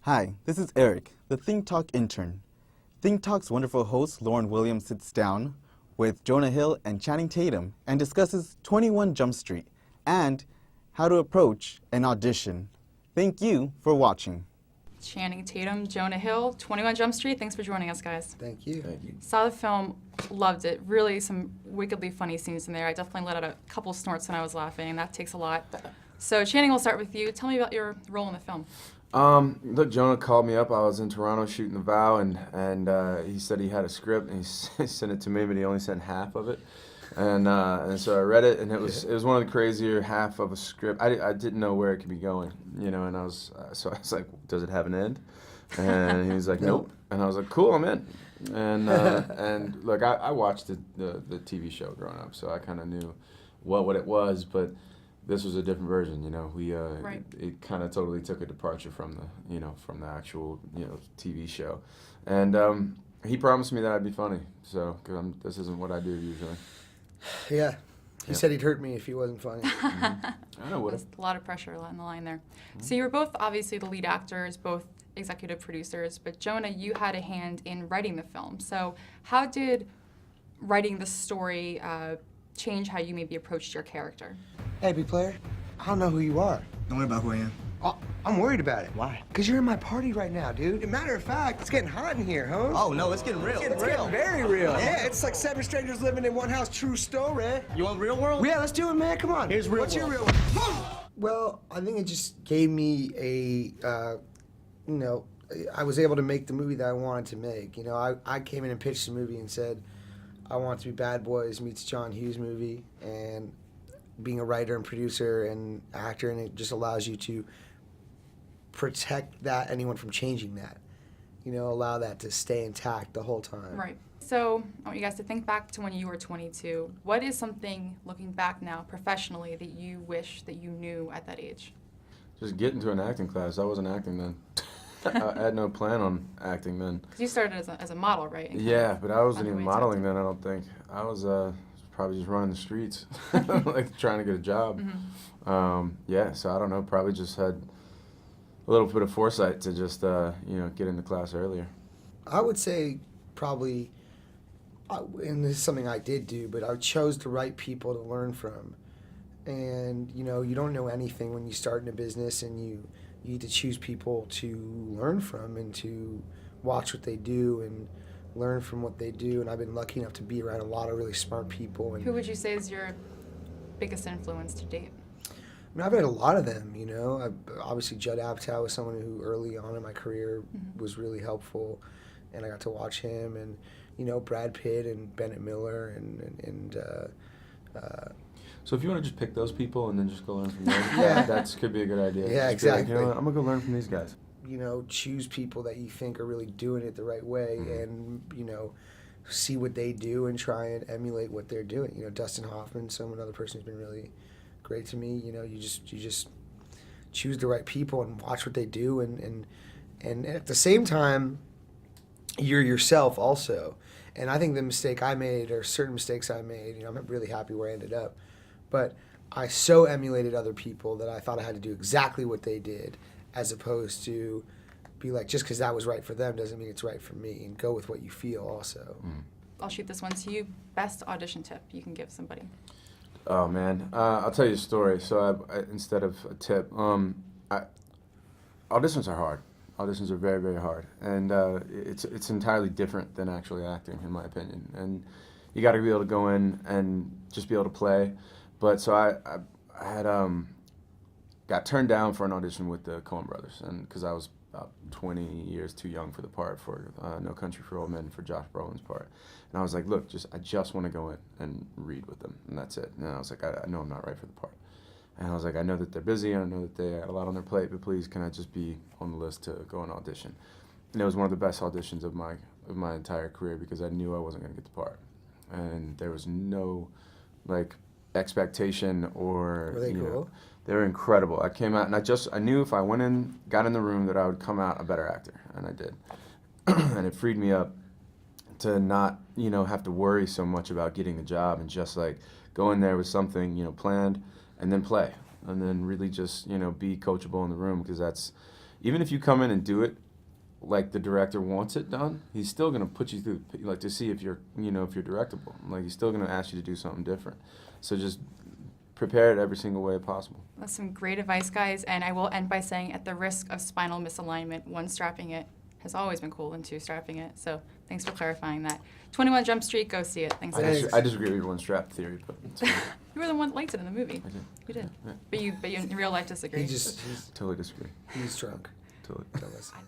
Hi, this is Eric, the Think Talk intern. Think Talk's wonderful host, Lauren Williams, sits down with Jonah Hill and Channing Tatum and discusses 21 Jump Street and how to approach an audition. Thank you for watching. Channing Tatum, Jonah Hill, 21 Jump Street. Thanks for joining us, guys. Thank you. Thank you. Saw the film, loved it. Really some wickedly funny scenes in there. I definitely let out a couple snorts when I was laughing. That takes a lot. So Channing, we'll start with you. Tell me about your role in the film. Look, Jonah called me up. I was in Toronto shooting The Vow, and he said he had a script, and he sent it to me, but he only sent half of it. And so I read it, and it was one of the crazier half of a script. I didn't know where it could be going, and I was like, does it have an end? And he was like, nope. And I was like, cool, I'm in. And look, I watched the TV show growing up, so I kind of knew what it was, but this was a different version. Right. It kind of totally took a departure from the actual TV show, and he promised me that I'd be funny. So because this isn't what I do usually. Yeah. He said he'd hurt me if he wasn't funny. I know what. There's a lot of pressure on the line there. So you were both obviously the lead actors, both executive producers, but Jonah, you had a hand in writing the film. So how did writing the story change how you maybe approached your character? Hey, B-player, I don't know who you are. Don't worry about who I am. I'm worried about it. Why? Because you're in my party right now, dude. As a matter of fact, it's getting hot in here, huh? Oh, no, it's getting real. It's getting very real. Yeah, it's like 7 strangers living in one house, true story. You want real world? Yeah, let's do it, man. Come on. Here's real What's your world. real one? Well, I think it just gave me I was able to make the movie that I wanted to make. I came in and pitched the movie and said, I want it to be Bad Boys meets John Hughes movie, and being a writer and producer and actor, and it just allows you to protect anyone from changing that. Allow that to stay intact the whole time. Right. So I want you guys to think back to when you were 22. What is something, looking back now professionally, that you wish that you knew at that age? Just get into an acting class. I wasn't acting then. I had no plan on acting then. 'Cause you started as a model, right? And Yeah, but I wasn't even underway modeling to- then, I don't think. I was probably just running the streets, like trying to get a job. Mm-hmm. So I don't know, probably just had a little bit of foresight to just, get into class earlier. I would say probably, and this is something I did do, but I chose the right people to learn from. And, you don't know anything when you start in a business, and you need to choose people to learn from and to watch what they do and learn from what they do. And I've been lucky enough to be around a lot of really smart people. And Who would you say is your biggest influence to date? I've had a lot of them, obviously Judd Apatow was someone who early on in my career was really helpful, and I got to watch him, and, Brad Pitt and Bennett Miller and So if you want to just pick those people and then just go learn from them, Yeah. that could be a good idea. Yeah, Just be like, exactly. you know what, I'm going to go learn from these guys. choose people that you think are really doing it the right way, and, see what they do and try and emulate what they're doing. Dustin Hoffman, another person who's been really great to me. You just choose the right people and watch what they do, and at the same time, you're yourself also. And I think the mistake I made, or certain mistakes I made, I'm not really happy where I ended up, but I so emulated other people that I thought I had to do exactly what they did, as opposed to be like, just because that was right for them doesn't mean it's right for me, and go with what you feel also. I'll shoot this one to you. Best audition tip you can give somebody. Oh, man. I'll tell you a story. So I instead of a tip, auditions are hard. Auditions are very, very hard. And it's entirely different than actually acting, in my opinion. And you got to be able to go in and just be able to play. But so I had got turned down for an audition with the Coen Brothers, and because I was about 20 years too young for the part for No Country for Old Men, for Josh Brolin's part. And I was like, look, I just want to go in and read with them, and that's it. And I was like, I know I'm not right for the part. And I was like, I know that they're busy, and I know that they have a lot on their plate, but please, can I just be on the list to go and audition? And it was one of the best auditions of my entire career, because I knew I wasn't going to get the part. And there was no, expectation or... Were they cool? They were incredible. I came out, and I knew if I went in, got in the room, that I would come out a better actor, and I did. And it freed me up to not, have to worry so much about getting the job, and just, go in there with something, planned, and then play, and then really just, be coachable in the room, because that's, even if you come in and do it like the director wants it done, he's still gonna put you through, like, to see if you're, if you're directable. Like, he's still gonna ask you to do something different. So just prepare it every single way possible. That's some great advice, guys. And I will end by saying, at the risk of spinal misalignment, one strapping it has always been cool than two strapping it. So thanks for clarifying that. 21 Jump Street, go see it. Thanks, guys. I disagree with your one strap theory, but it's fine. You were the one that liked it in the movie. I did. You did. Yeah. But you in real life disagree. He's Totally disagree. he's drunk. Totally. Don't listen.